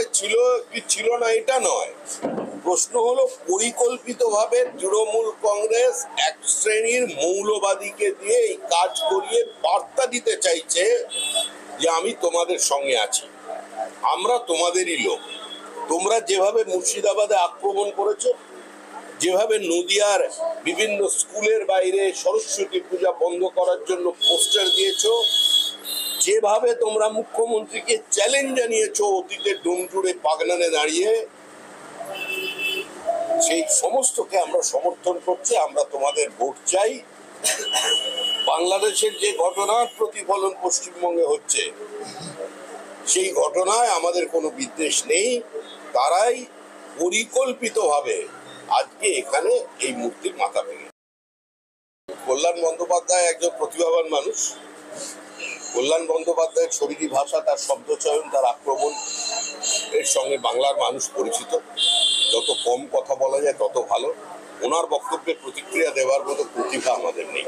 বন্দ্যোপাধ্যায় ছিল কি ছিল না এটা নয়, প্রশ্ন হলো পরিকল্পিতভাবে তৃণমূল কংগ্রেস এক শ্রেণীর মৌলবাদীকে দিয়ে এই কাজ করিয়ে বার্তা দিতে চাইছে যে আমি তোমাদের সঙ্গে আছি, আমরা তোমাদেরই লোক। তোমরা যেভাবে মুর্শিদাবাদে আক্রমণ করেছো, যেভাবে নদিয়ার বিভিন্ন স্কুলের বাইরে সরস্বতী পূজা বন্ধ করার জন্য পোস্টার দিয়েছো, যেভাবে তোমরা মুখ্যমন্ত্রীকে চ্যালেঞ্জ জানিয়েছো অতীতে ডুমজুড়ে পাগনানে দাঁড়িয়ে, সেই সমস্তকে আমরা সমর্থন করছি। আমরা তোমাদের ভোট চাই। বাংলাদেশের যে ঘটনার প্রতিফলন পশ্চিমবঙ্গে হচ্ছে, সেই ঘটনায় আমাদের কোনো বিদ্বেষ নেই। তারাই পরিকল্পিতভাবে আজকে এখানে এই মূর্তির মাথা ভেঙে। কল্যাণ বন্দ্যোপাধ্যায় একজন প্রতিভাবান মানুষ। কল্যাণ বন্দ্যোপাধ্যায়ের শরীরী ভাষা, তার শব্দচয়ন, তার আক্রমণ এর সঙ্গে বাংলার মানুষ পরিচিত। যত কম কথা বলা যায় তত ভালো। ওনার বক্তব্যের প্রতিক্রিয়া দেওয়ার মতো প্রতিভা আমাদের নেই।